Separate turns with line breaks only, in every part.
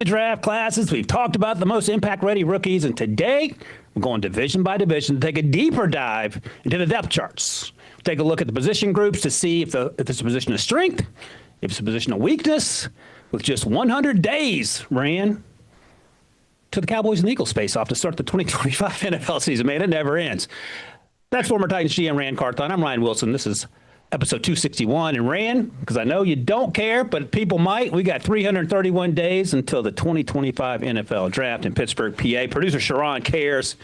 Draft classes. We've talked about the most impact-ready rookies, and today we're going division by division to take a deeper dive into the depth charts. Take a look at the position groups to see if it's a position of strength, if it's a position of weakness. With just 100 days, Rand, to the Cowboys and Eagles face off to start the 2025 NFL season. Man, it never ends. That's former Titans GM Rand Carthon. I'm Ryan Wilson. This is episode 261. And Rand, because I know you don't care, but people might, we got 331 days until the 2025 NFL draft in Pittsburgh, PA. Producer Sharon cares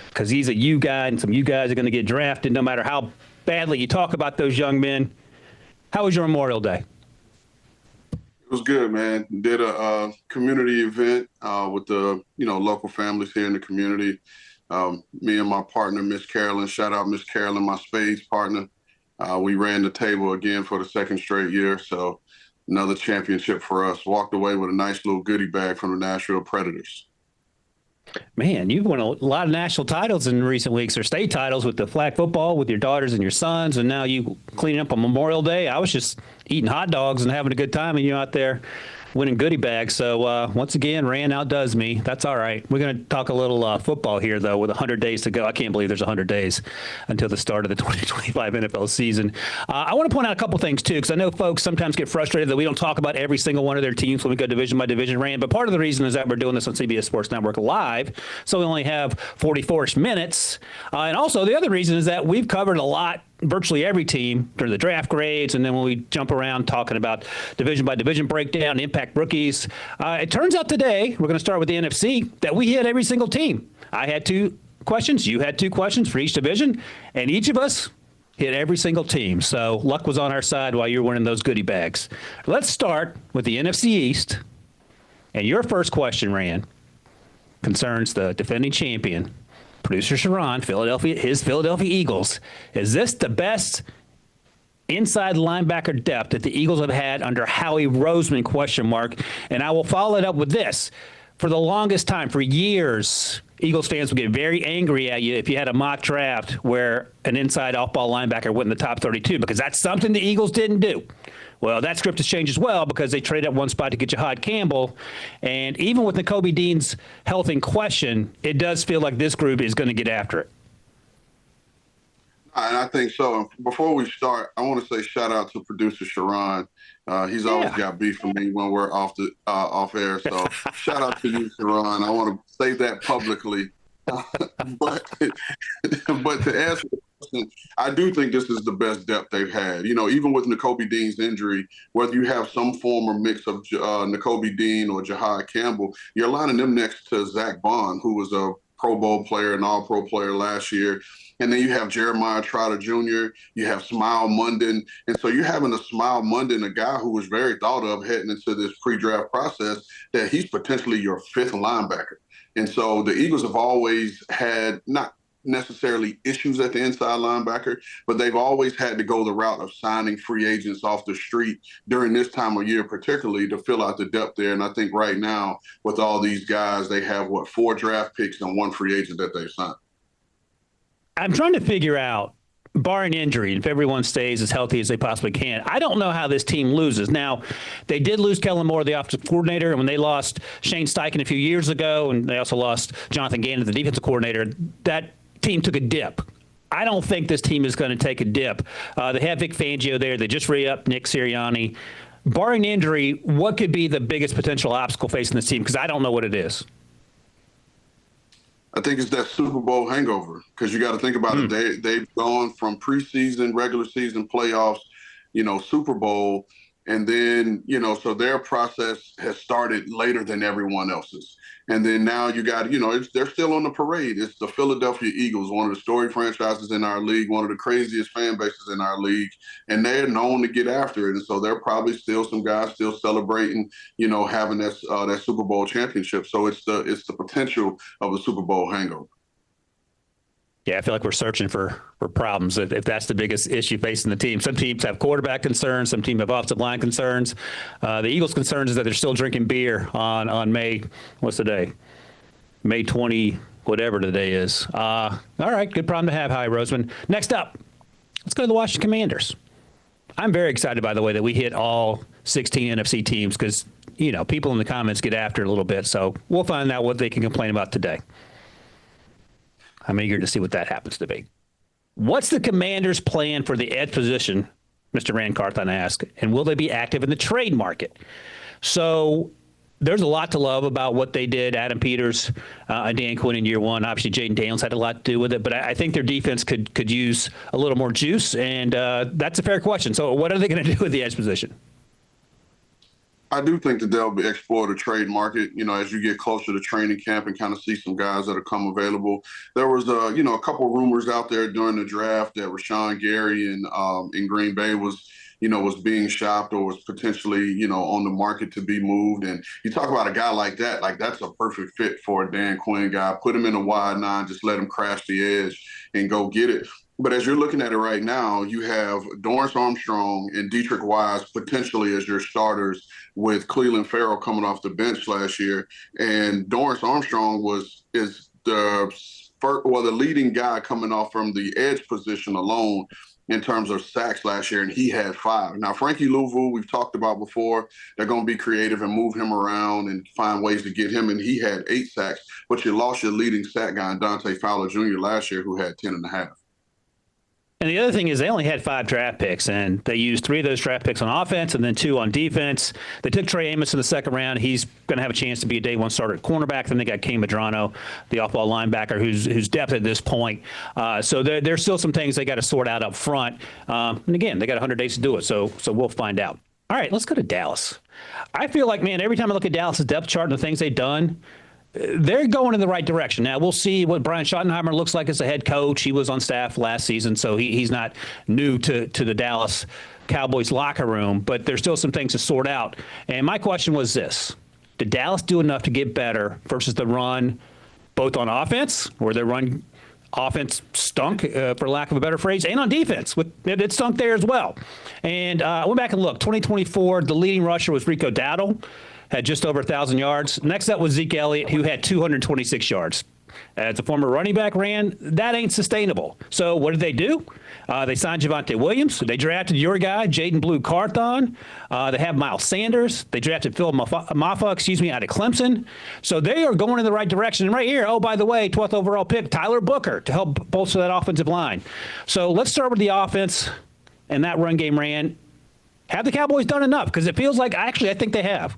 because he's a U guy, and some U guys are going to get drafted no matter how badly you talk about those young men. How was your Memorial Day?
It was good, man. Did a community event with the local families here in the community. Me and my partner, Miss Carolyn, shout out Miss Carolyn, my spades partner. We ran the table again for the second straight year, so another championship for us. Walked away with a nice little goodie bag from the Nashville Predators.
Man, you've won a lot of national titles in recent weeks, or state titles with the flag football with your daughters and your sons, and now you cleaning up on Memorial Day. I was just eating hot dogs and having a good time, and you out there winning goodie bags. So once again, Rand outdoes me. That's all right. We're going to talk a little football here, though, with 100 days to go. I can't believe there's 100 days until the start of the 2025 NFL season. I want to point out a couple things, too, because I know folks sometimes get frustrated that we don't talk about every single one of their teams when we go division by division, Rand. But part of the reason is that we're doing this on CBS Sports Network live, so we only have 44-ish minutes. And also, the other reason is that we've covered a lot, virtually every team during the draft grades, and then when we jump around talking about division by division breakdown, impact rookies. It turns out today, we're going to start with the NFC, that we hit every single team. I had 2 questions, you had 2 questions for each division, and each of us hit every single team. So luck was on our side while you're winning those goodie bags. Let's start with the NFC East, and your first question, Rand, concerns the defending champion, producer Sharon, his Philadelphia Eagles. Is this the best inside linebacker depth that the Eagles have had under Howie Roseman, question mark? And I will follow it up with this. For the longest time, for years, Eagles fans would get very angry at you if you had a mock draft where an inside off-ball linebacker went in the top 32, because that's something the Eagles didn't do. Well, that script has changed as well because they traded up one spot to get Jahad Campbell. And even with Nakobe Dean's health in question, it does feel like this group is going to get after it.
And I think so. Before we start, I want to say shout out to producer Sharon. He's always got beef for me when we're off air. So shout out to you, Sharon. I want to say that publicly. but to answer the question, I do think this is the best depth they've had. Even with Nakobe Dean's injury, whether you have some form or mix of Nakobe Dean or Jahad Campbell, you're lining them next to Zach Bond, who was a Pro Bowl player and All-Pro player last year. And then you have Jeremiah Trotter Jr., you have Smile Munden. And so you're having a Smile Munden, a guy who was very thought of heading into this pre-draft process, that he's potentially your 5th linebacker. And so the Eagles have always had not necessarily issues at the inside linebacker, but they've always had to go the route of signing free agents off the street during this time of year, particularly to fill out the depth there. And I think right now with all these guys, they have 4 draft picks and 1 free agent that they've signed.
I'm trying to figure out, barring injury, if everyone stays as healthy as they possibly can, I don't know how this team loses. Now, they did lose Kellen Moore, the offensive coordinator, and when they lost Shane Steichen a few years ago, and they also lost Jonathan Gannon, the defensive coordinator, that team took a dip. I don't think this team is going to take a dip. They have Vic Fangio there. They just re-upped Nick Sirianni. Barring injury, what could be the biggest potential obstacle facing this team? Because I don't know what it is.
I think it's that Super Bowl hangover, because you got to think about it. They've gone from preseason, regular season, playoffs, Super Bowl, and then, so their process has started later than everyone else's. And then now you got, they're still on the parade. It's the Philadelphia Eagles, one of the storied franchises in our league, one of the craziest fan bases in our league, and they're known to get after it. And so there are probably still some guys still celebrating, having that Super Bowl championship. So it's the potential of a Super Bowl hangover.
Yeah, I feel like we're searching for problems if that's the biggest issue facing the team. Some teams have quarterback concerns. Some teams have offensive line concerns. The Eagles' concerns is that they're still drinking beer on May, what's the day? May 20, whatever the day is. All right, good problem to have, Howie Roseman. Next up, let's go to the Washington Commanders. I'm very excited, by the way, that we hit all 16 NFC teams because, people in the comments get after it a little bit. So we'll find out what they can complain about today. I'm eager to see what that happens to be. What's the Commanders' plan for the edge position, Mr. Rand Carthon asked, and will they be active in the trade market? So there's a lot to love about what they did, Adam Peters and Dan Quinn in year one. Obviously, Jaden Daniels had a lot to do with it, but I think their defense could use a little more juice, and that's a fair question. So what are they going to do with the edge position?
I do think that they'll explore the trade market, as you get closer to training camp and kind of see some guys that have come available. There was, a couple of rumors out there during the draft that Rashawn Gary in Green Bay was being shopped or was potentially, on the market to be moved. And you talk about a guy like that, like that's a perfect fit for a Dan Quinn guy. Put him in a wide nine, just let him crash the edge and go get it. But as you're looking at it right now, you have Dorrance Armstrong and Dietrich Wise potentially as your starters with Cleveland Farrell coming off the bench last year. And Dorrance Armstrong is the leading guy coming off from the edge position alone in terms of sacks last year, and he had 5. Now, Frankie Louvu, we've talked about before, they're going to be creative and move him around and find ways to get him, and he had 8 sacks, but you lost your leading sack guy, Dante Fowler Jr., last year, who had 10.5.
And the other thing is they only had 5 draft picks, and they used 3 of those draft picks on offense and then 2 on defense. They took Trey Amos in the second round. He's going to have a chance to be a day one starter at cornerback. Then they got Kane Medrano, the off-ball linebacker, who's depth at this point. So there's still some things they got to sort out up front. And again, they got 100 days to do it, so we'll find out. All right, let's go to Dallas. I feel like, man, every time I look at Dallas' depth chart and the things they've done, they're going in the right direction. Now, we'll see what Brian Schottenheimer looks like as a head coach. He was on staff last season, so he's not new to the Dallas Cowboys locker room, but there's still some things to sort out. And my question was this: did Dallas do enough to get better versus the run, both on offense, where their run offense stunk, for lack of a better phrase, and on defense? It stunk there as well. And I went back and looked. 2024, the leading rusher was Rico Dowdle, had just over 1,000 yards. Next up was Zeke Elliott, who had 226 yards. As a former running back that ain't sustainable. So what did they do? They signed Javonte Williams. They drafted your guy, Jaden Blue Carthon. They have Miles Sanders. They drafted Phil Maffa, out of Clemson. So they are going in the right direction. And right here, oh, by the way, 12th overall pick, Tyler Booker, to help bolster that offensive line. So let's start with the offense and that run game ran. Have the Cowboys done enough? Because it feels like, I think they have.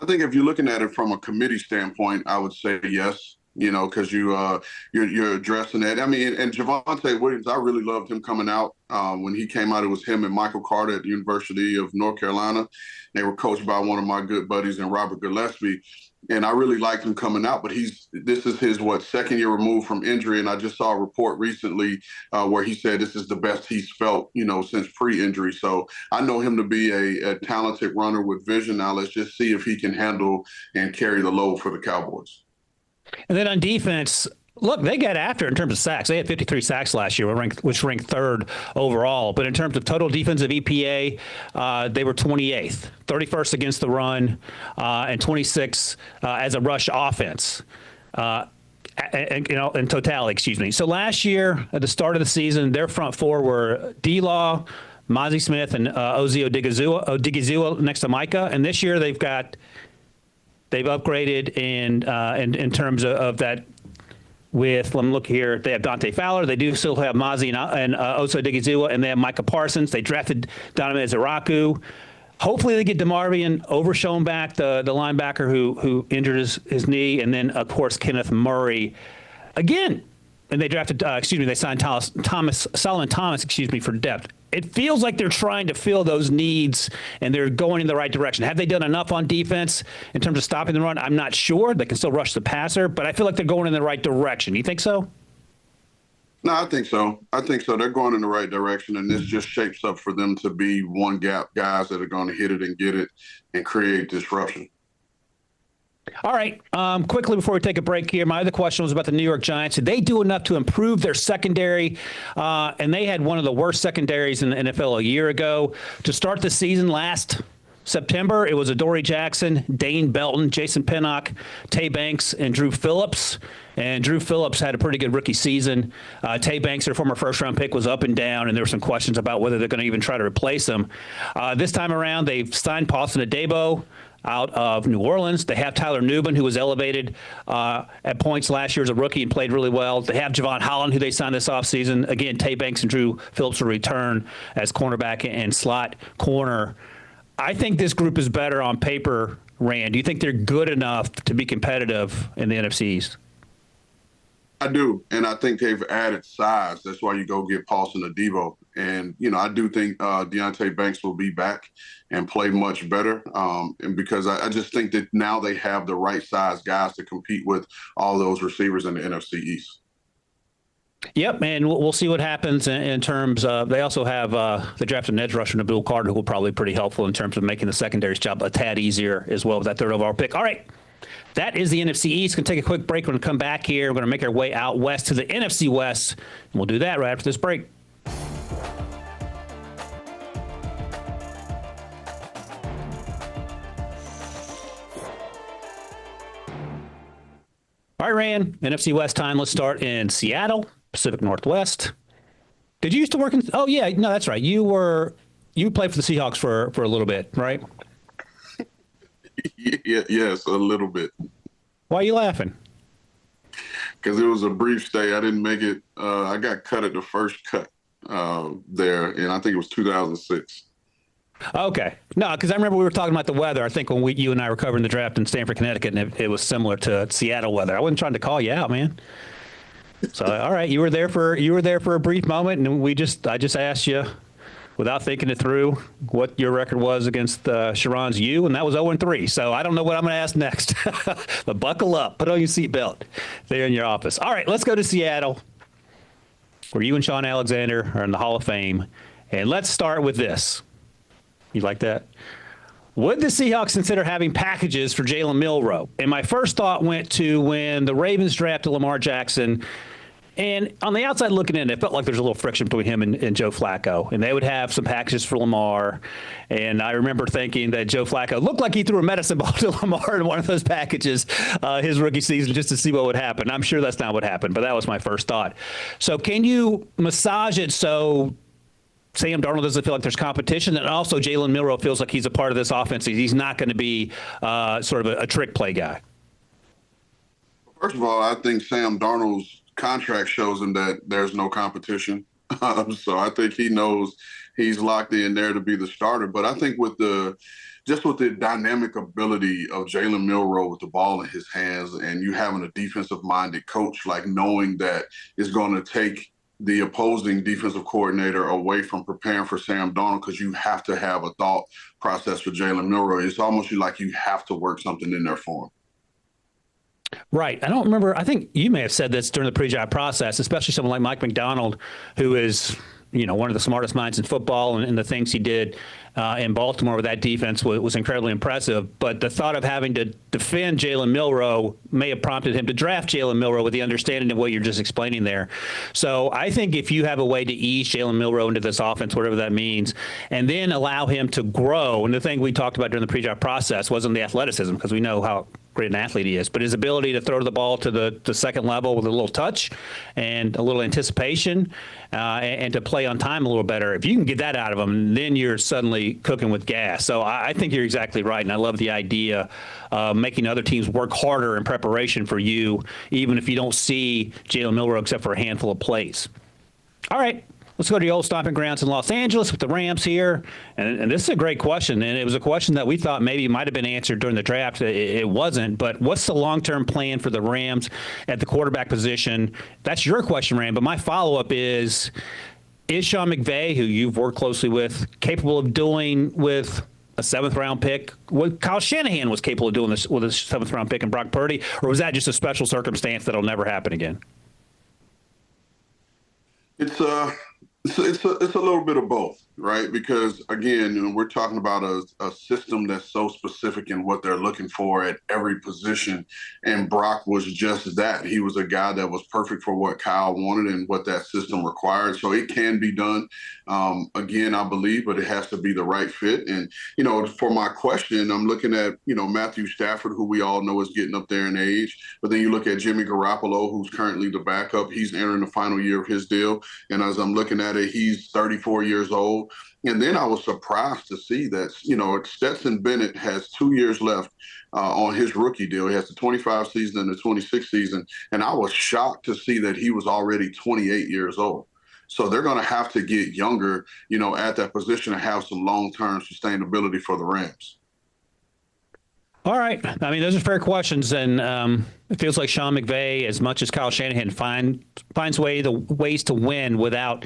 I think if you're looking at it from a committee standpoint, I would say yes, because you're addressing that. I mean, and Javonte Williams, I really loved him coming out. When he came out, it was him and Michael Carter at the University of North Carolina. They were coached by one of my good buddies and Robert Gillespie. And I really liked him coming out, but this is his, second year removed from injury. And I just saw a report recently where he said this is the best he's felt, since pre-injury. So I know him to be a talented runner with vision. Now let's just see if he can handle and carry the load for the Cowboys. And
then on defense, look, they got after in terms of sacks. They had 53 sacks last year, which ranked 3rd overall. But in terms of total defensive EPA, they were 28th, 31st against the run, and 26th as a rush offense. In totality, So last year, at the start of the season, their front 4 were D-Law, Mozzie Smith, and Ozzie Odigizua next to Micah. And this year they've upgraded in terms of that. Let me look here. They have Dante Fowler. They do still have Mozzie and Osa Odigizua, and they have Micah Parsons. They drafted Donovan Ezeraku. Hopefully they get DeMarvion Overshown back, the linebacker who injured his knee, and then, of course, Kenneth Murray again. And they drafted, they signed Solomon Thomas, for depth. It feels like they're trying to fill those needs, and they're going in the right direction. Have they done enough on defense in terms of stopping the run? I'm not sure. They can still rush the passer, but I feel like they're going in the right direction. You think so?
No, I think so. They're going in the right direction, and this just shapes up for them to be one-gap guys that are going to hit it and get it and create disruption.
All right. Quickly before we take a break here, my other question was about the New York Giants. Did they do enough to improve their secondary? And they had one of the worst secondaries in the NFL a year ago. To start the season last September, it was Adoree Jackson, Dane Belton, Jason Pinnock, Tay Banks, and Drew Phillips. And Drew Phillips had a pretty good rookie season. Tay Banks, their former first-round pick, was up and down, and there were some questions about whether they're going to even try to replace him. This time around, they've signed Paulson Adebo out of New Orleans. They have Tyler Nubin, who was elevated at points last year as a rookie and played really well. They have Javon Holland, who they signed this offseason. Again, Tay Banks and Drew Phillips will return as cornerback and slot corner. I think this group is better on paper, Rand. Do you think they're good enough to be competitive in the NFC East?
I do, and I think they've added size. That's why you go get Paulson Adebo. And, I do think Deontay Banks will be back and play much better. And because I just think that now they have the right size guys to compete with all those receivers in the NFC East.
Yep, and we'll see what happens in terms of, they also have the drafted edge rusher Nabil Carter, who will probably be pretty helpful in terms of making the secondary's job a tad easier as well with that third overall pick. All right, that is the NFC East. Going to take a quick break. We're going to come back here. We're going to make our way out west to the NFC West, and we'll do that right after this break. All right, Rand, NFC West time. Let's start in Seattle, Pacific Northwest. Did you used to work in? Oh yeah, no, that's right. You played for the Seahawks for a little bit, right?
Yes, a little bit.
Why are you laughing?
Because it was a brief stay. I didn't make it. I got cut at the first cut there, and I think it was 2006.
Okay. No, because I remember we were talking about the weather. I think when you and I were covering the draft in Stamford, Connecticut, and it was similar to Seattle weather. I wasn't trying to call you out, man. So, all right, you were there for a brief moment, and I just asked you, without thinking it through, what your record was against Sharon's U, and that was 0-3. So I don't know what I'm going to ask next. But buckle up, put on your seatbelt there in your office. All right, let's go to Seattle, where you and Sean Alexander are in the Hall of Fame, and let's start with this. You like that? Would the Seahawks consider having packages for Jalen Milroe? And my first thought went to when the Ravens drafted Lamar Jackson. And on the outside looking in, it felt like there's a little friction between him and Joe Flacco. And they would have some packages for Lamar. And I remember thinking that Joe Flacco looked like he threw a medicine ball to Lamar in one of those packages his rookie season just to see what would happen. I'm sure that's not what happened, but that was my first thought. So can you massage it so Sam Darnold doesn't feel like there's competition, and also Jalen Milroe feels like he's a part of this offense? He's not going to be sort of a trick play guy.
First of all, I think Sam Darnold's contract shows him that there's no competition. So I think he knows he's locked in there to be the starter. But I think with the dynamic ability of Jalen Milroe with the ball in his hands, and you having a defensive-minded coach, like knowing that it's going to take the opposing defensive coordinator away from preparing for Sam Darnold, because you have to have a thought process for Jalen Milroe. It's almost like you have to work something in there for him.
Right. I don't remember. I think you may have said this during the pre-draft process, especially someone like Mike McDonald, who is, one of the smartest minds in football, and the things he did in Baltimore with that defense was incredibly impressive. But the thought of having to defend Jalen Milroe may have prompted him to draft Jalen Milroe with the understanding of what you're just explaining there. So I think if you have a way to ease Jalen Milroe into this offense, whatever that means, and then allow him to grow, and the thing we talked about during the pre-draft process wasn't the athleticism, because we know how great an athlete he is, but his ability to throw the ball to the second level with a little touch and a little anticipation and to play on time a little better. If you can get that out of him, then you're suddenly cooking with gas. So I think you're exactly right, and I love the idea of making other teams work harder in preparation for you, even if you don't see Jalen Milroe except for a handful of plays. All right. Let's go to the old stomping grounds in Los Angeles with the Rams here. And this is a great question, and it was a question that we thought maybe might have been answered during the draft. It wasn't, but what's the long-term plan for the Rams at the quarterback position? That's your question, Ram, but my follow-up is Sean McVay, who you've worked closely with, capable of doing with a seventh-round pick what Kyle Shanahan was capable of doing this with a seventh-round pick and Brock Purdy, or was that just a special circumstance that'll never happen again?
It's a little bit of both, right? Because again, we're talking about a system that's so specific in what they're looking for at every position. And Brock was just that. He was a guy that was perfect for what Kyle wanted and what that system required. So it can be done. Again, I believe, but it has to be the right fit. And, for my question, I'm looking at, Matthew Stafford, who we all know is getting up there in age. But then you look at Jimmy Garoppolo, who's currently the backup. He's entering the final year of his deal. And as I'm looking at it, he's 34 years old. And then I was surprised to see that, Stetson Bennett has 2 years left on his rookie deal. He has the 25 season and the 26 season. And I was shocked to see that he was already 28 years old. So they're going to have to get younger, at that position and have some long-term sustainability for the Rams.
All right. I mean, those are fair questions, and it feels like Sean McVay, as much as Kyle Shanahan, finds ways to win without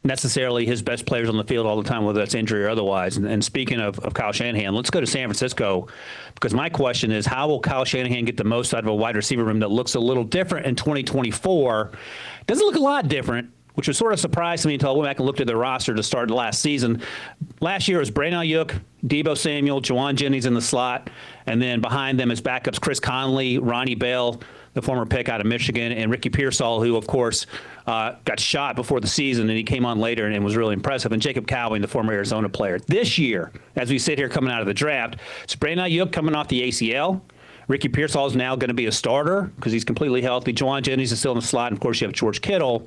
necessarily his best players on the field all the time, whether that's injury or otherwise. And speaking of Kyle Shanahan, let's go to San Francisco, because my question is, how will Kyle Shanahan get the most out of a wide receiver room that looks a little different in 2024? Doesn't look a lot different, which was sort of surprised me until I went back and looked at the roster to start the last season. Last year it was Brandon Ayuk, Deebo Samuel, Juwan Jennings in the slot, and then behind them as backups Chris Conley, Ronnie Bell, the former pick out of Michigan, and Ricky Pearsall, who, of course, got shot before the season, and he came on later and was really impressive, and Jacob Cowing, the former Arizona player. This year, as we sit here coming out of the draft, it's Brandon Ayuk coming off the ACL. Ricky Pearsall is now going to be a starter because he's completely healthy. Juwan Jennings is still in the slot, and, of course, you have George Kittle.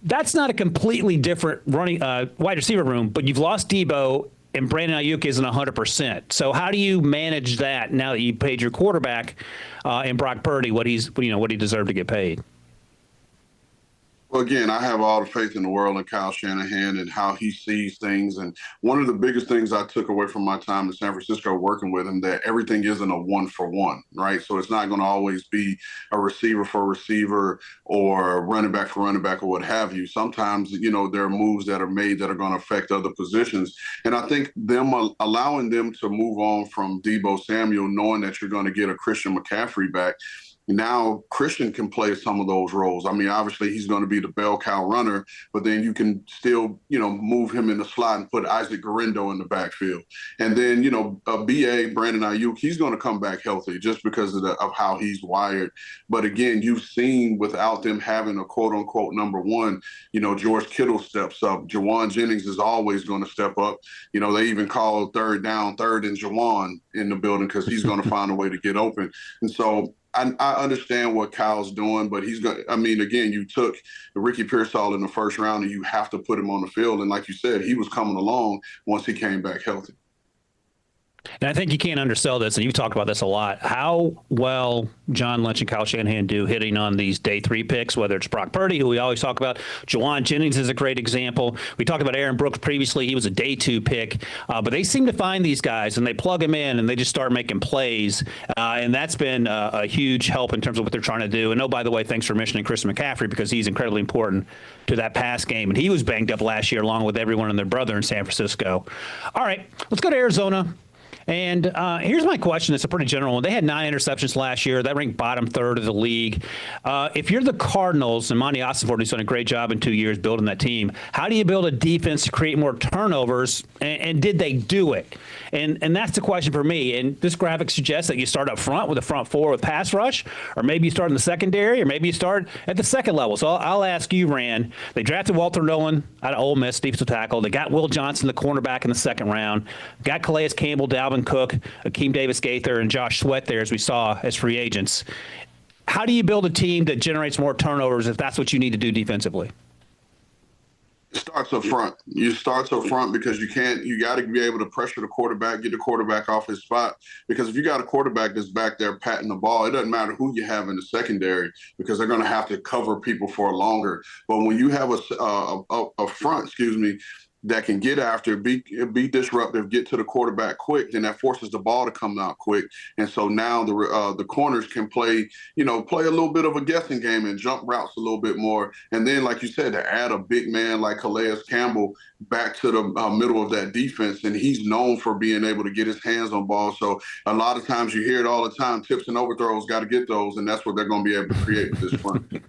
That's not a completely different running wide receiver room, but you've lost Deebo, and Brandon Ayuk isn't 100%. So how do you manage that now that you paid your quarterback in Brock Purdy what he deserved to get paid?
Well, again, I have all the faith in the world in Kyle Shanahan and how he sees things. And one of the biggest things I took away from my time in San Francisco working with him, that everything isn't a one-for-one, right? So it's not going to always be a receiver for receiver or running back for running back or what have you. Sometimes, there are moves that are made that are going to affect other positions. And I think them allowing them to move on from Deebo Samuel, knowing that you're going to get a Christian McCaffrey back, now Christian can play some of those roles. I mean, obviously he's going to be the bell cow runner, but then you can still, move him in the slot and put Isaac Guerrero in the backfield. And then, BA, Brandon Ayuk, he's going to come back healthy just because of how he's wired. But again, you've seen without them having a quote unquote number one, George Kittle steps up. Juwan Jennings is always going to step up. They even call third and Juwan in the building because he's going to find a way to get open. And so I understand what Kyle's doing, but again, you took Ricky Pearsall in the first round and you have to put him on the field. And like you said, he was coming along once he came back healthy.
And I think you can't undersell this, and you've talked about this a lot, how well John Lynch and Kyle Shanahan do hitting on these day three picks, whether it's Brock Purdy, who we always talk about. Juwan Jennings is a great example. We talked about Aaron Brooks previously. He was a day two pick. But they seem to find these guys, and they plug them in, and they just start making plays. And that's been a huge help in terms of what they're trying to do. And, oh, by the way, thanks for mentioning Christian McCaffrey, because he's incredibly important to that pass game. And he was banged up last year along with everyone and their brother in San Francisco. All right, let's go to Arizona. And here's my question. It's a pretty general one. They had 9 interceptions last year. That ranked bottom third of the league. If you're the Cardinals, and Monty Ossenfort has done a great job in 2 years building that team, how do you build a defense to create more turnovers, and did they do it? And that's the question for me. And this graphic suggests that you start up front with a front four with pass rush, or maybe you start in the secondary, or maybe you start at the second level. So I'll ask you, Rand. They drafted Walter Nolan out of Ole Miss, defensive tackle. They got Will Johnson, the cornerback, in the second round. Got Calais Campbell, Dalvin Cook, Akeem Davis-Gaither, and Josh Sweat there, as we saw, as free agents. How do you build a team that generates more turnovers if that's what you need to do defensively?
It starts up front. You start up front because you got to be able to pressure the quarterback, get the quarterback off his spot. Because if you got a quarterback that's back there patting the ball, it doesn't matter who you have in the secondary because they're going to have to cover people for longer. But when you have a front, that can get after, be disruptive, get to the quarterback quick, then that forces the ball to come out quick. And so now the corners can play a little bit of a guessing game and jump routes a little bit more. And then, like you said, to add a big man like Calais Campbell back to the middle of that defense, and he's known for being able to get his hands on balls. So a lot of times you hear it all the time, tips and overthrows, got to get those, and that's what they're going to be able to create with this front.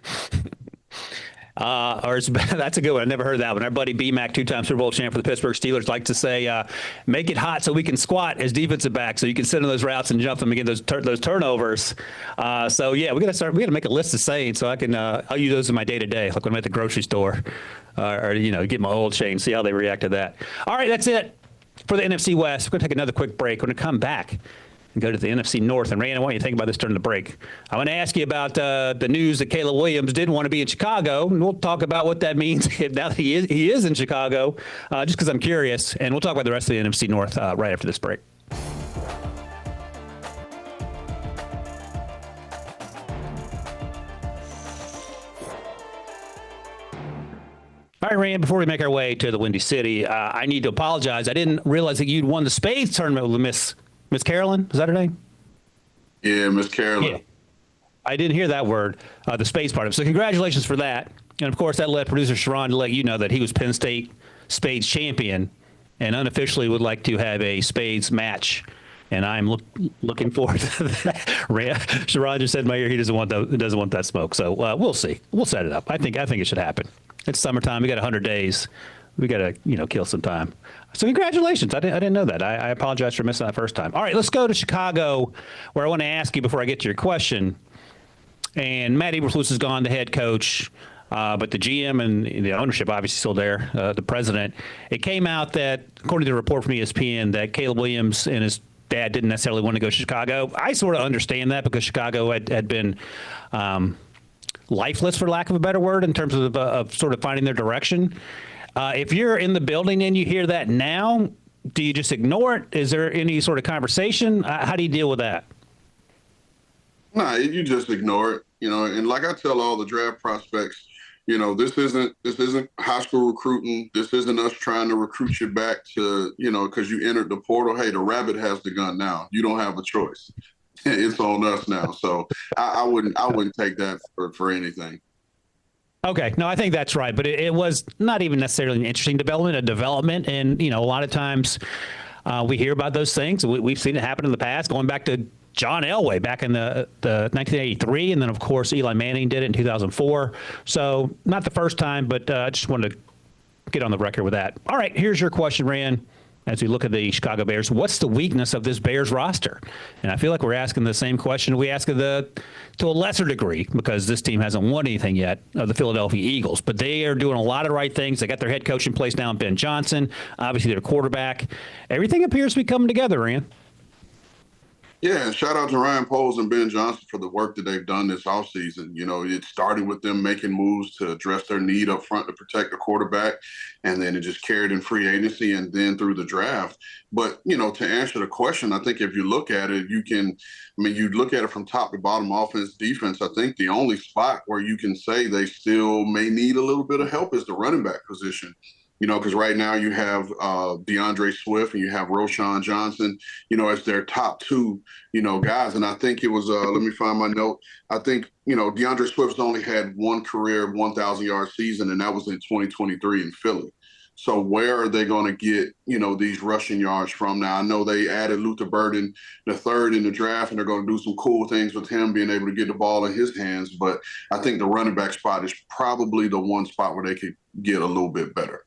That's a good one. I never heard that one. Our buddy B-Mac, two-time Super Bowl champ for the Pittsburgh Steelers, likes to say, make it hot so we can squat as defensive back, so you can sit on those routes and jump them and get those turnovers. So yeah, we got to make a list of sayings so I can I'll use those in my day-to-day, like when I'm at the grocery store or get my oil change, see how they react to that. All right, that's it for the NFC West. We're going to take another quick break. We're going to come back and go to the NFC North. And Rand, I want you to think about this during the break. I want to ask you about the news that Caleb Williams didn't want to be in Chicago, and we'll talk about what that means now that he is in Chicago, just because I'm curious. And we'll talk about the rest of the NFC North right after this break. All right, Rand, before we make our way to the Windy City, I need to apologize. I didn't realize that you'd won the Spades tournament with Miss Carolyn. Is that her name?
Yeah, Miss Carolyn. Yeah.
I didn't hear that word, the Spades part of it. So congratulations for that. And, of course, that led producer Sharon to let you know that he was Penn State Spades champion and unofficially would like to have a Spades match. And I'm looking forward to that. Sharon just said in my ear he doesn't want that smoke. So we'll see. We'll set it up. I think it should happen. It's summertime. We got 100 days. We got to kill some time. So congratulations. I didn't know that. I apologize for missing that first time. All right, let's go to Chicago, where I want to ask you before I get to your question. And Matt Eberflus is gone, the head coach, but the GM and the ownership obviously still there, the president. It came out that, according to the report from ESPN, that Caleb Williams and his dad didn't necessarily want to go to Chicago. I sort of understand that because Chicago had been lifeless, for lack of a better word, in terms of sort of finding their direction. If you're in the building and you hear that now, do you just ignore it? Is there any sort of conversation? How do you deal with that?
No, you just ignore it, and like I tell all the draft prospects, this isn't high school recruiting. This isn't us trying to recruit you back to, because you entered the portal. Hey, the rabbit has the gun now. You don't have a choice. It's on us now. So I wouldn't take that for anything.
Okay. No, I think that's right. But it was not even necessarily an interesting development. And, a lot of times we hear about those things. We've seen it happen in the past, going back to John Elway back in the 1983. And then, of course, Eli Manning did it in 2004. So not the first time, but I just wanted to get on the record with that. All right. Here's your question, Rand. As we look at the Chicago Bears, what's the weakness of this Bears roster? And I feel like we're asking the same question we ask to a lesser degree, because this team hasn't won anything yet, of the Philadelphia Eagles. But they are doing a lot of right things. They got their head coach in place now, Ben Johnson, obviously their quarterback. Everything appears to be coming together, Rand.
Yeah, and shout out to Ryan Poles and Ben Johnson for the work that they've done this offseason. It started with them making moves to address their need up front to protect the quarterback, and then it just carried in free agency and then through the draft. But, to answer the question, I think if you look at it, you look at it from top to bottom, offense, defense. I think the only spot where you can say they still may need a little bit of help is the running back position. Because right now you have DeAndre Swift and you have Roschon Johnson, as their top two, guys. And I think it was, let me find my note. I think, DeAndre Swift's only had one career 1,000-yard season, and that was in 2023 in Philly. So where are they going to get, these rushing yards from? Now, I know they added Luther Burden the third in the draft, and they're going to do some cool things with him being able to get the ball in his hands. But I think the running back spot is probably the one spot where they could get a little bit better.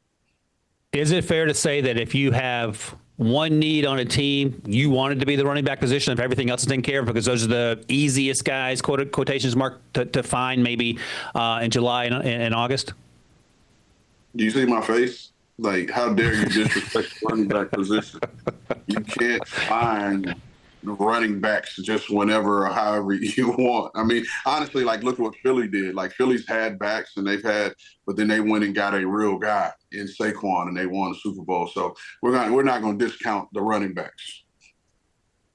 Is it fair to say that if you have one need on a team, you want it to be the running back position if everything else is taken care of, because those are the easiest guys, quotations mark, to find maybe in July and August?
Do you see my face? Like, how dare you disrespect the running back position? You can't find running backs just whenever or however you want. I mean, honestly, look at what Philly did. Philly's had backs but then they went and got a real guy in Saquon and they won the Super Bowl. So we're not going to discount the running backs.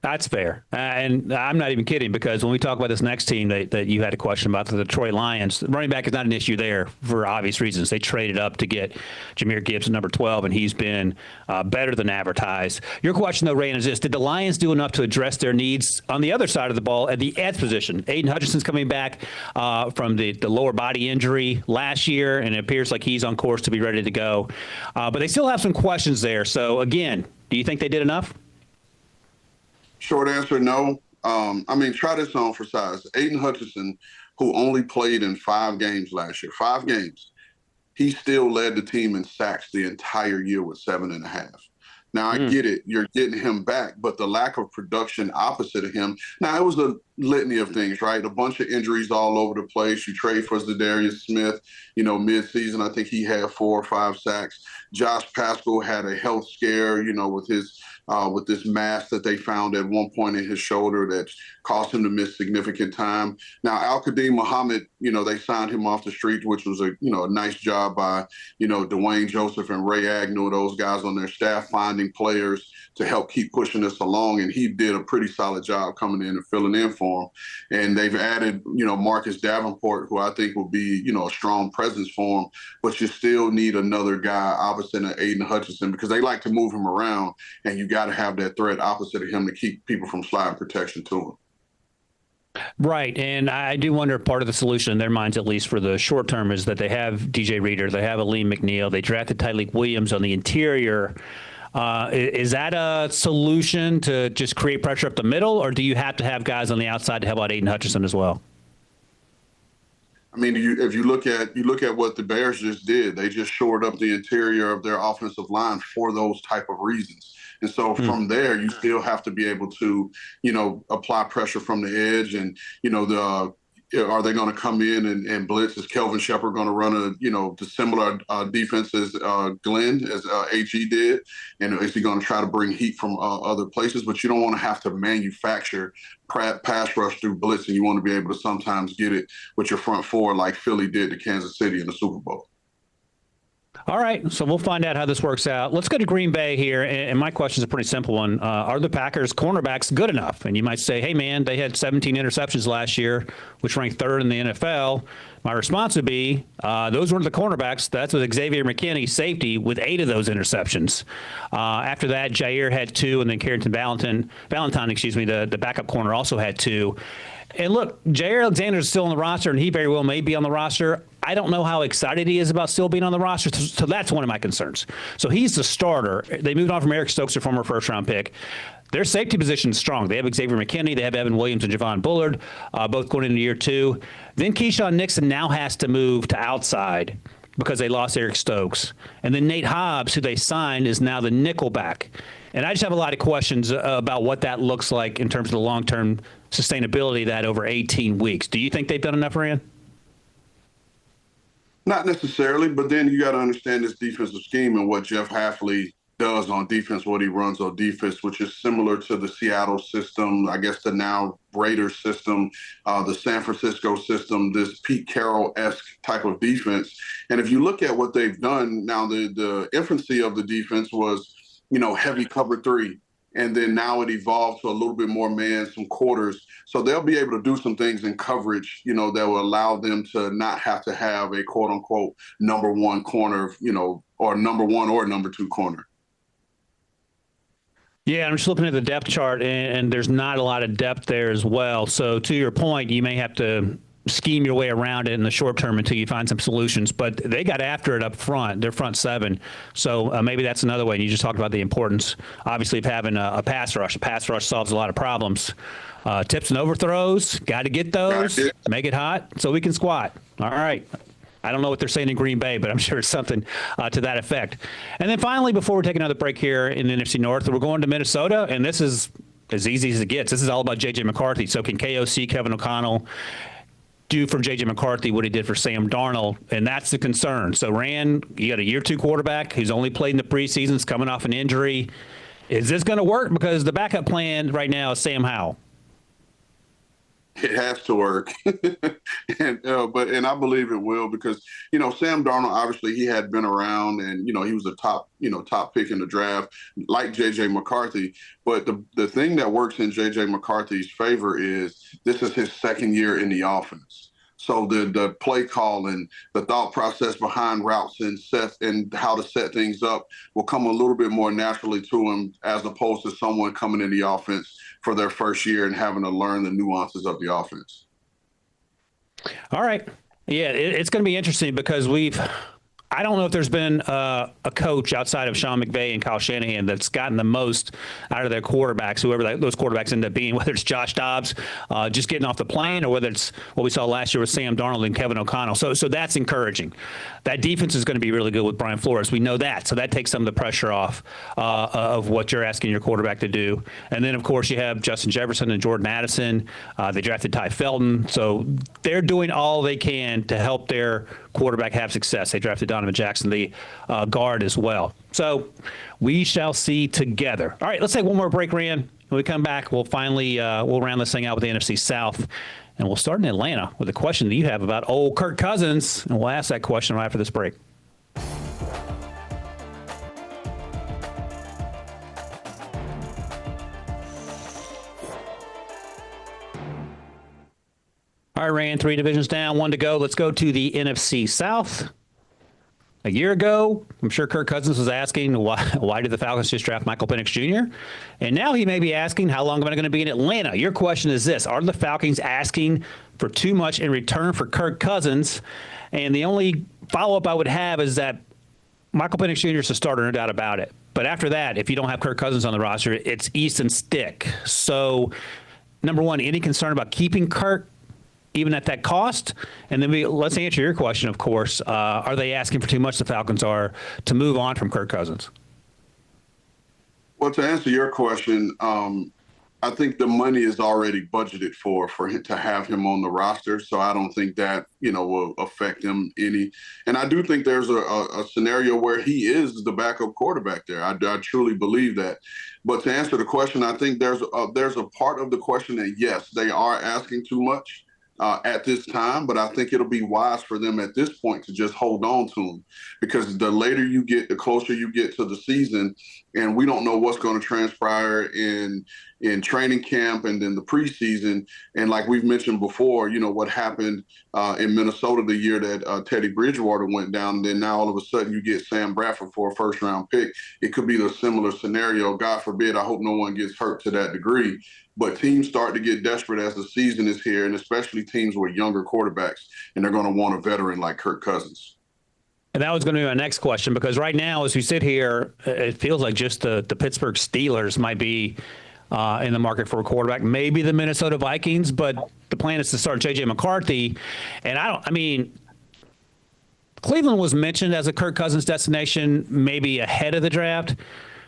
That's fair. And I'm not even kidding, because when we talk about this next team that you had a question about, the Detroit Lions, running back is not an issue there for obvious reasons. They traded up to get Jahmyr Gibbs at number 12, and he's been better than advertised. Your question, though, Rand, is this. Did the Lions do enough to address their needs on the other side of the ball at the edge position? Aiden Hutchinson's coming back from the lower body injury last year, and it appears like he's on course to be ready to go. But they still have some questions there. So, again, do you think they did enough?
Short answer, no. Try this on for size. Aiden Hutchinson who only played in 5 games last year, 5 games, he still led the team in sacks the entire year with 7.5. Now, I get it. You're getting him back, but the lack of production opposite of him. Now, it was a litany of things, right? A bunch of injuries all over the place. You trade for Zadarius Smith, mid-season. I think he had 4 or 5 sacks. Josh Paschal had a health scare, with this mass that they found at one point in his shoulder that caused him to miss significant time. Now, Al-Qadim Muhammad, they signed him off the street, which was a nice job by, Dwayne Joseph and Ray Agnew, those guys on their staff, finding players to help keep pushing this along. And he did a pretty solid job coming in and filling in for him. And they've added, Marcus Davenport, who I think will be, a strong presence for him. But you still need another guy opposite of Aiden Hutchinson because they like to move him around. And you got to have that threat opposite of him to keep people from sliding protection to him.
Right. And I do wonder part of the solution in their minds, at least for the short term, is that they have DJ Reader, they have Aleem McNeil, they drafted Tyleek Williams on the interior. Is that a solution to just create pressure up the middle, or do you have to have guys on the outside to help out Aiden Hutchinson as well?
I mean, if you look at what the Bears just did, they just shored up the interior of their offensive line for those type of reasons. And so from there, you still have to be able to, apply pressure from the edge and, are they going to come in and blitz? Is Kelvin Shepard going to run the similar defense as Glenn, as AG did? And is he going to try to bring heat from other places? But you don't want to have to manufacture pass rush through blitzing. You want to be able to sometimes get it with your front four like Philly did to Kansas City in the Super Bowl.
All right, so we'll find out how this works out. Let's go to Green Bay here, and my question is a pretty simple one. Are the Packers cornerbacks good enough? And you might say, hey, man, they had 17 interceptions last year, which ranked 3rd in the NFL. My response would be, those weren't the cornerbacks. That's with Xavier McKinney, safety, with 8 of those interceptions. After that, Jair had 2, and then Carrington Valentine, the backup corner, also had 2. And look, Jair Alexander is still on the roster, and he very well may be on the roster. I don't know how excited he is about still being on the roster, so that's one of my concerns. So he's the starter. They moved on from Eric Stokes, a former first-round pick. Their safety position is strong. They have Xavier McKinney. They have Evan Williams and Javon Bullard, both going into year 2. Then Keyshawn Nixon now has to move to outside because they lost Eric Stokes. And then Nate Hobbs, who they signed, is now the nickelback. And I just have a lot of questions about what that looks like in terms of the long-term sustainability of that over 18 weeks. Do you think they've done enough, Rand?
Not necessarily, but then you got to understand this defensive scheme and what Jeff Hafley does on defense, what he runs on defense, which is similar to the Seattle system, I guess the now Raiders system, the San Francisco system, this Pete Carroll-esque type of defense. And if you look at what they've done now, the infancy of the defense was, heavy cover 3. And then now it evolved to a little bit more man, some quarters. So they'll be able to do some things in coverage, that will allow them to not have to have a quote unquote number 1 corner, or number 1 or number 2 corner.
Yeah, I'm just looking at the depth chart, and there's not a lot of depth there as well. So to your point, you may have to scheme your way around it in the short term until you find some solutions. But they got after it up front, their front 7. So maybe that's another way. And you just talked about the importance, obviously, of having a pass rush. A pass rush solves a lot of problems. Tips and overthrows, got to get those, make it hot so we can squat. All right. I don't know what they're saying in Green Bay, but I'm sure it's something to that effect. And then finally, before we take another break here in the NFC North, we're going to Minnesota, and this is as easy as it gets. This is all about J.J. McCarthy. So can KOC, Kevin O'Connell, do for J.J. McCarthy what he did for Sam Darnold? And that's the concern. So, Rand, you got a year 2 quarterback who's only played in the preseason, is coming off an injury. Is this going to work? Because the backup plan right now is Sam Howell.
It has to work, and I believe it will because Sam Darnold, obviously he had been around and he was a top pick in the draft like JJ McCarthy. But the thing that works in JJ McCarthy's favor is this is his 2nd year in the offense. So the play call and the thought process behind routes and sets and how to set things up will come a little bit more naturally to him as opposed to someone coming in the offense for their first year and having to learn the nuances of the offense.
All right. Yeah, it's going to be interesting because I don't know if there's been a coach outside of Sean McVay and Kyle Shanahan that's gotten the most out of their quarterbacks, whoever those quarterbacks end up being, whether it's Josh Dobbs just getting off the plane or whether it's what we saw last year with Sam Darnold and Kevin O'Connell. So that's encouraging. That defense is going to be really good with Brian Flores. We know that. So that takes some of the pressure off of what you're asking your quarterback to do. And then, of course, you have Justin Jefferson and Jordan Addison. They drafted Ty Felton. So they're doing all they can to help their quarterback have success. They drafted Donovan Jackson, the guard, as well. So we shall see together. All right, let's take one more break, Rand. When we come back, we'll finally we'll round this thing out with the NFC South. And we'll start in Atlanta with a question that you have about old Kirk Cousins. And we'll ask that question right after this break. All right, Rand, 3 divisions down, 1 to go. Let's go to the NFC South. A year ago, I'm sure Kirk Cousins was asking, why did the Falcons just draft Michael Penix Jr.? And now he may be asking, how long am I going to be in Atlanta? Your question is this: are the Falcons asking for too much in return for Kirk Cousins? And the only follow-up I would have is that Michael Penix Jr. is a starter, no doubt about it. But after that, if you don't have Kirk Cousins on the roster, it's East and stick. So, number one, any concern about keeping Kirk even at that cost? And then let's answer your question, of course. Are they asking for too much, the Falcons are, to move on from Kirk Cousins?
Well, to answer your question, I think the money is already budgeted for him to have him on the roster. So I don't think that, will affect him any. And I do think there's a scenario where he is the backup quarterback there. I truly believe that. But to answer the question, I think there's a part of the question that, yes, they are asking too much at this time, but I think it'll be wise for them at this point to just hold on to him, because the later you get, the closer you get to the season, and we don't know what's going to transpire in training camp and then the preseason. And like we've mentioned before, what happened in Minnesota the year that Teddy Bridgewater went down, and then now all of a sudden you get Sam Bradford for a first-round pick. It could be the similar scenario. God forbid, I hope no one gets hurt to that degree. But teams start to get desperate as the season is here, and especially teams with younger quarterbacks, and they're going to want a veteran like Kirk Cousins.
And that was going to be my next question, because right now, as we sit here, it feels like just the Pittsburgh Steelers might be in the market for a quarterback, maybe the Minnesota Vikings, but the plan is to start J.J. McCarthy. And Cleveland was mentioned as a Kirk Cousins destination maybe ahead of the draft.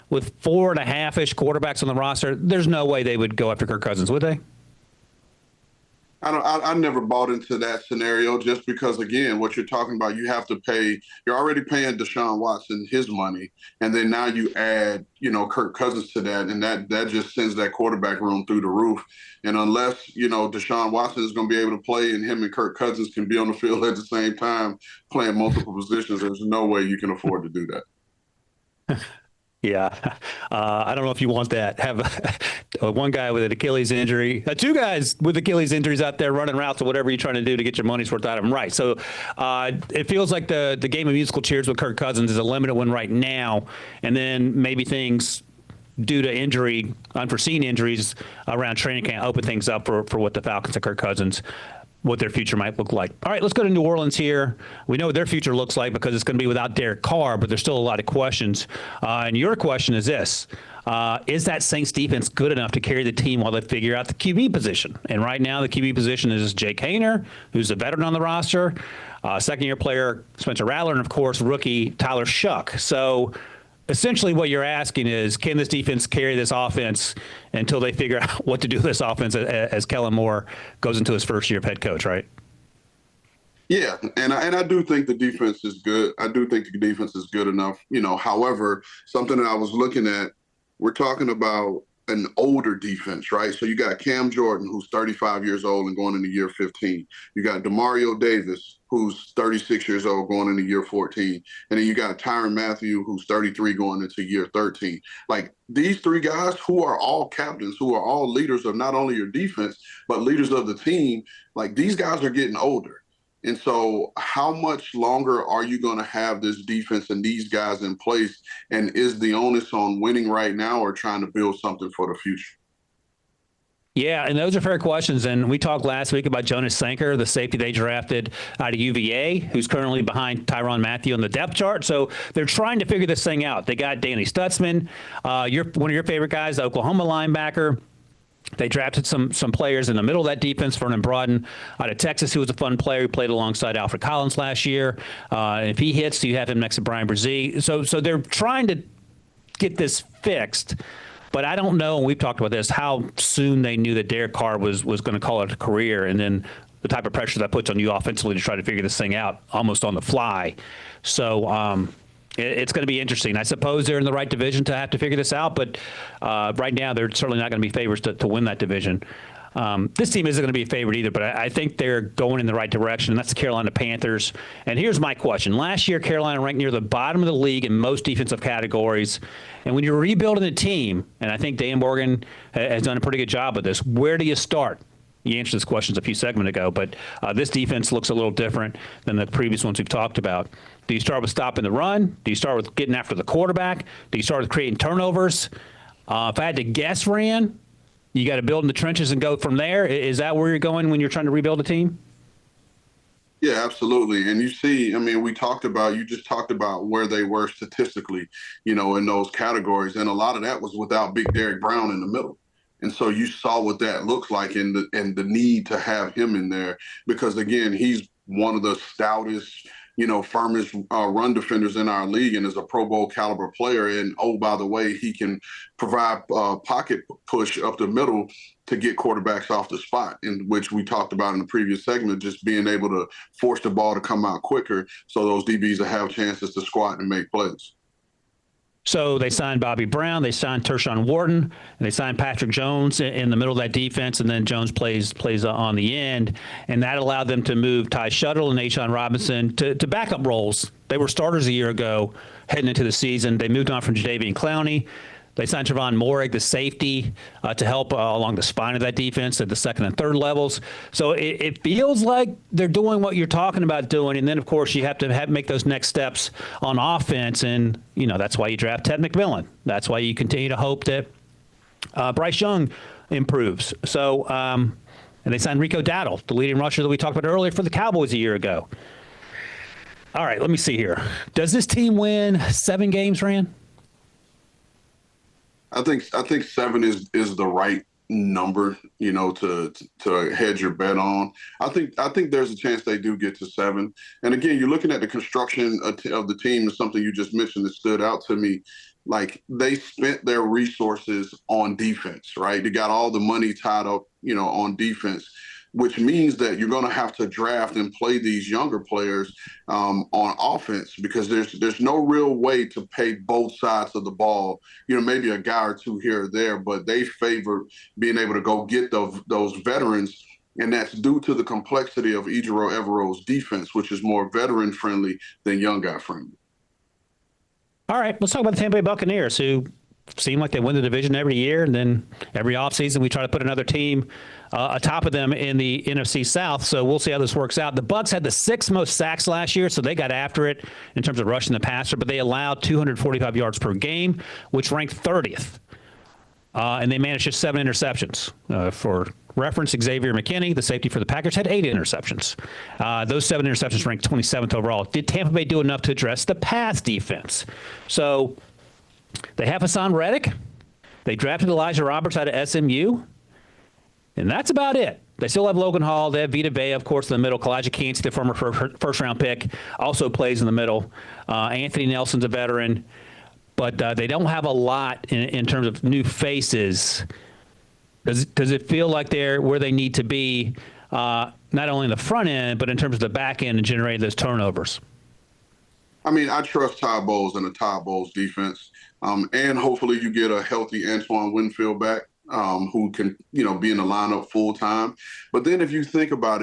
With 4.5-ish quarterbacks on the roster, there's no way they would go after Kirk Cousins, would they?
I never bought into that scenario, just because, again, what you're talking about, you have to pay. You're already paying Deshaun Watson his money, and then now you add, Kirk Cousins to that, and that just sends that quarterback room through the roof. And unless, Deshaun Watson is going to be able to play, and him and Kirk Cousins can be on the field at the same time playing multiple positions, there's no way you can afford to do that.
Yeah. I don't know if you want that. Have one guy with an Achilles injury, 2 guys with Achilles injuries out there running routes or whatever you're trying to do to get your money's worth out of them. Right. So it feels like the game of musical chairs with Kirk Cousins is a limited one right now. And then maybe things due to injury, unforeseen injuries around training camp, open things up for what the Falcons and Kirk Cousins, what their future might look like. All right, let's go to New Orleans here. We know what their future looks like because it's going to be without Derek Carr, but there's still a lot of questions. And your question is this: is that Saints defense good enough to carry the team while they figure out the QB position? And right now, the QB position is Jake Haener, who's a veteran on the roster, second-year player Spencer Rattler, and of course, rookie Tyler Shuck. So essentially what you're asking is, can this defense carry this offense until they figure out what to do with this offense as Kellen Moore goes into his first year of head coach, right?
Yeah, and I do think the defense is good. I do think the defense is good enough. However, something that I was looking at, we're talking about an older defense, right? So you got Cam Jordan, who's 35 years old and going into year 15. You got Demario Davis, who's 36 years old going into year 14. And then you got Tyrann Mathieu, who's 33 going into year 13. Like, these 3 guys who are all captains, who are all leaders of not only your defense, but leaders of the team, like, these guys are getting older. And so how much longer are you going to have this defense and these guys in place? And is the onus on winning right now or trying to build something for the future?
Yeah, and those are fair questions. And we talked last week about Jonas Sanker, the safety they drafted out of UVA, who's currently behind Tyrann Mathieu on the depth chart. So they're trying to figure this thing out. They got Danny Stutzman, one of your favorite guys, the Oklahoma linebacker. They drafted some players in the middle of that defense, Vernon Broughton out of Texas, who was a fun player who played alongside Alfred Collins last year. If he hits, you have him next to Brian Brzee. So they're trying to get this fixed. But I don't know, and we've talked about this, how soon they knew that Derek Carr was going to call it a career, and then the type of pressure that puts on you offensively to try to figure this thing out almost on the fly. So it's going to be interesting. I suppose they're in the right division to have to figure this out, but right now they're certainly not going to be favorites to win that division. This team isn't going to be a favorite either, but I think they're going in the right direction, and that's the Carolina Panthers. And here's my question. Last year, Carolina ranked near the bottom of the league in most defensive categories. And when you're rebuilding a team, and I think Dan Morgan has done a pretty good job of this, where do you start? You answered this question a few segments ago, but this defense looks a little different than the previous ones we've talked about. Do you start with stopping the run? Do you start with getting after the quarterback? Do you start with creating turnovers? If I had to guess, Rand, you got to build in the trenches and go from there. Is that where you're going when you're trying to rebuild a team?
Yeah, absolutely. And you see, I mean, you just talked about where they were statistically, in those categories. And a lot of that was without Big Derek Brown in the middle. And so you saw what that looks like and the need to have him in there because, again, he's one of the stoutest, firmest run defenders in our league and is a Pro Bowl caliber player. And, oh, by the way, he can provide pocket push up the middle to get quarterbacks off the spot, in which we talked about in the previous segment, just being able to force the ball to come out quicker so those DBs will have chances to squat and make plays.
So they signed Bobby Brown, they signed Tershawn Wharton, and they signed Patrick Jones in the middle of that defense, and then Jones plays on the end, and that allowed them to move Ty Shuttle and A'Shaun Robinson to backup roles. They were starters a year ago heading into the season. They moved on from Jadeveon Clowney. They signed Trevon Moehrig, the safety, to help along the spine of that defense at the second and third levels. So it feels like they're doing what you're talking about doing. And then, of course, you have to make those next steps on offense. And, that's why you draft Ted McMillan. That's why you continue to hope that Bryce Young improves. So, and they signed Rico Dowdle, the leading rusher that we talked about earlier for the Cowboys a year ago. All right, let me see here. Does this team win 7 games, Rand?
I think 7 is the right number, to hedge your bet on. I think there's a chance they do get to 7. And again, you're looking at the construction of the team is something you just mentioned that stood out to me. Like they spent their resources on defense, right? They got all the money tied up, on defense, which means that you're going to have to draft and play these younger players on offense because there's no real way to pay both sides of the ball. Maybe a guy or two here or there, but they favor being able to go get those veterans, and that's due to the complexity of Ejiro Evero's defense, which is more veteran-friendly than young guy-friendly.
All right, let's talk about the Tampa Bay Buccaneers, who seem like they win the division every year, and then every offseason we try to put another team atop of them in the NFC South. So we'll see how this works out. The Bucs had the 6th most sacks last year, so they got after it in terms of rushing the passer, but they allowed 245 yards per game, which ranked 30th. And they managed just 7 interceptions. For reference, Xavier McKinney, the safety for the Packers, had 8 interceptions. Those 7 interceptions ranked 27th overall. Did Tampa Bay do enough to address the pass defense? So they have Hassan Reddick. They drafted Elijah Roberts out of SMU. And that's about it. They still have Logan Hall. They have Vita Vea, of course, in the middle. Kalijah Kancey, the former first-round pick, also plays in the middle. Anthony Nelson's a veteran. But they don't have a lot in terms of new faces. Does it feel like they're where they need to be, not only in the front end, but in terms of the back end and generating those turnovers?
I mean, I trust Todd Bowles and the Todd Bowles defense. And hopefully you get a healthy Antoine Winfield back. Who can, be in the lineup full time. But then if you think about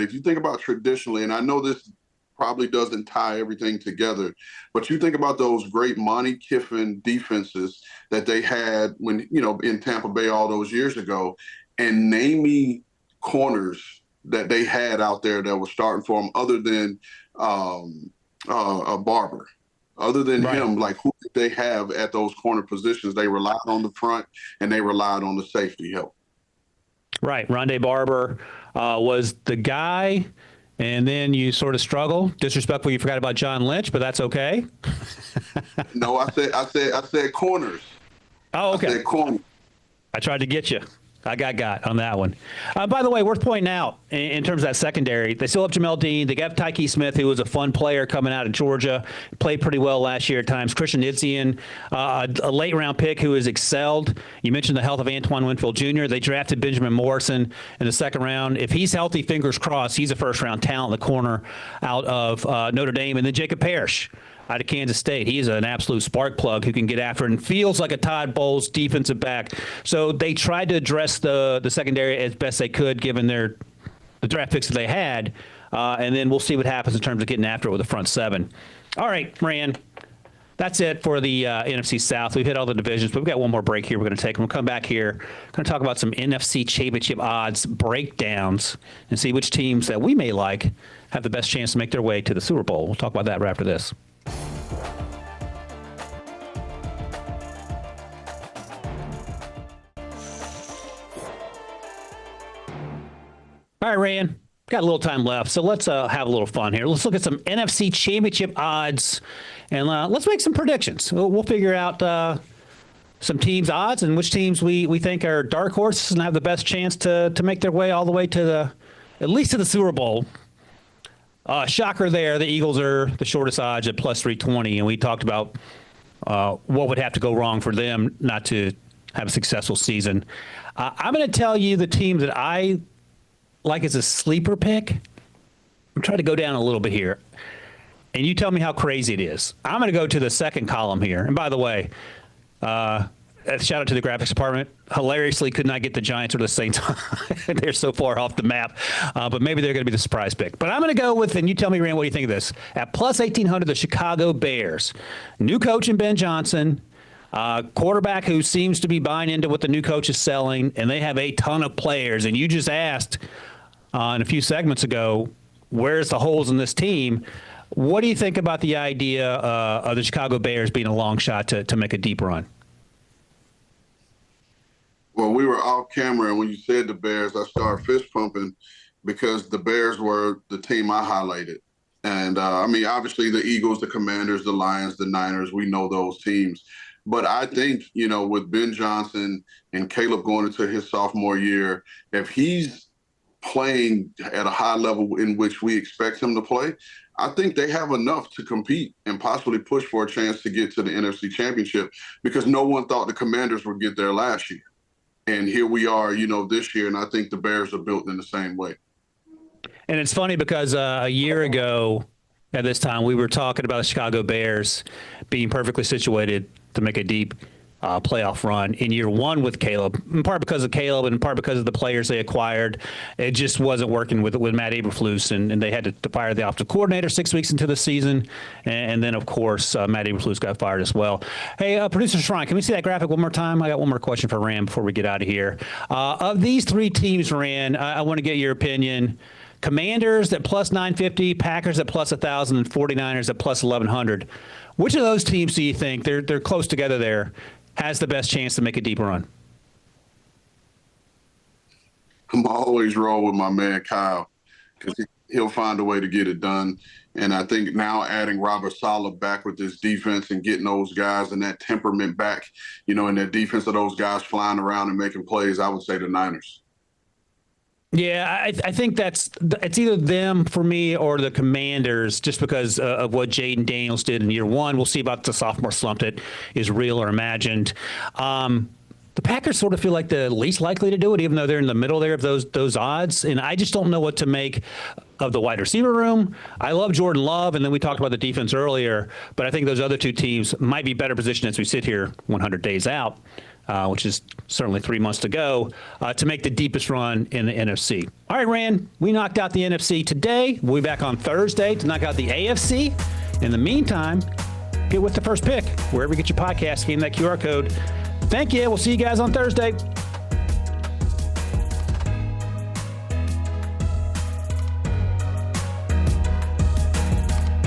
traditionally, and I know this probably doesn't tie everything together, but you think about those great Monty Kiffin defenses that they had when, in Tampa Bay all those years ago, and name me corners that they had out there that were starting for them other than a Barber. Other than him, like who did they have at those corner positions? They relied on the front and they relied on the safety help.
Right. Rondé Barber was the guy, and then you sort of struggle. Disrespectful, you forgot about John Lynch, but that's okay.
No, I said corners.
Oh, okay.
I said corners.
I tried to get you. I got on that one. By the way, worth pointing out in terms of that secondary, they still have Jamel Dean. They got Tyke Smith, who was a fun player coming out of Georgia, played pretty well last year at times. Christian Itzian, a late-round pick who has excelled. You mentioned the health of Antoine Winfield Jr. They drafted Benjamin Morrison in the second round. If he's healthy, fingers crossed, he's a first-round talent in the corner out of Notre Dame. And then Jacob Parrish out of Kansas State. He's an absolute spark plug who can get after it and feels like a Todd Bowles defensive back. So they tried to address the secondary as best they could given the draft picks that they had. And then we'll see what happens in terms of getting after it with the front seven. All right, Rand. That's it for the NFC South. We've hit all the divisions, but we've got one more break here we're going to take. We'll come back here. We're going to talk about some NFC Championship odds breakdowns and see which teams that we may like have the best chance to make their way to the Super Bowl. We'll talk about that right after this. All right, Rand, got a little time left, so let's have a little fun here. Let's look at some NFC Championship odds, and let's make some predictions. We'll figure out some teams' odds and which teams we think are dark horses and have the best chance to make their way all the way to at least to the Super Bowl. Shocker there, the Eagles are the shortest odds at plus 320, and we talked about what would have to go wrong for them not to have a successful season. I'm going to tell you the team that I like as a sleeper pick. I'm trying to go down a little bit here, and you tell me how crazy it is. I'm going to go to the second column here. And by the way, shout out to the graphics department. Hilariously could not get the Giants at the same time. They're so far off the map, but maybe they're going to be the surprise pick. But I'm going to go with, and you tell me, Rand, what do you think of this? At plus 1,800, the Chicago Bears. New coach in Ben Johnson. Quarterback who seems to be buying into what the new coach is selling, and they have a ton of players. And you just asked in a few segments ago, where's the holes in this team? What do you think about the idea of the Chicago Bears being a long shot to make a deep run?
Well, we were off camera, and when you said the Bears, I started fist pumping because the Bears were the team I highlighted. And, I mean, obviously the Eagles, the Commanders, the Lions, the Niners, we know those teams. But I think, you know, with Ben Johnson and Caleb going into his sophomore year, if he's playing at a high level in which we expect him to play, I think they have enough to compete and possibly push for a chance to get to the NFC Championship, because no one thought the Commanders would get there last year. And here we are, you know, this year, and I think the Bears are built in the same way.
And it's funny because a year ago at this time, we were talking about the Chicago Bears being perfectly situated to make a deep playoff run in year one with Caleb, in part because of Caleb and in part because of the players they acquired. It just wasn't working with Matt Eberflus, and they had to fire the offensive coordinator 6 weeks into the season. And then, of course, Matt Eberflus got fired as well. Hey, Producer Shrine, can we see that graphic one more time? I got one more question for Rand before we get out of here. Of these three teams, Rand, I want to get your opinion. Commanders at plus 950, Packers at plus 1,000, and 49ers at plus 1,100. Which of those teams do you think, they're close together there, has the best chance to make a deep run?
I'm always roll with my man Kyle, because he'll find a way to get it done. And I think now adding Robert Saleh back with this defense and getting those guys and that temperament back, you know, and that defense of those guys flying around and making plays, I would say the Niners.
Yeah, I think it's either them for me or the Commanders, just because of what Jaden Daniels did in year one. We'll see about the sophomore slump that is real or imagined. The Packers sort of feel like the least likely to do it, even though they're in the middle there of those odds. And I just don't know what to make of the wide receiver room. I love Jordan Love, and then we talked about the defense earlier, but I think those other two teams might be better positioned as we sit here 100 days out. Which is certainly 3 months to go, to make the deepest run in the NFC. All right, Rand, we knocked out the NFC today. We'll be back on Thursday to knock out the AFC. In the meantime, get with the first pick. Wherever you get your podcast, scan that QR code. Thank you. We'll see you guys on Thursday.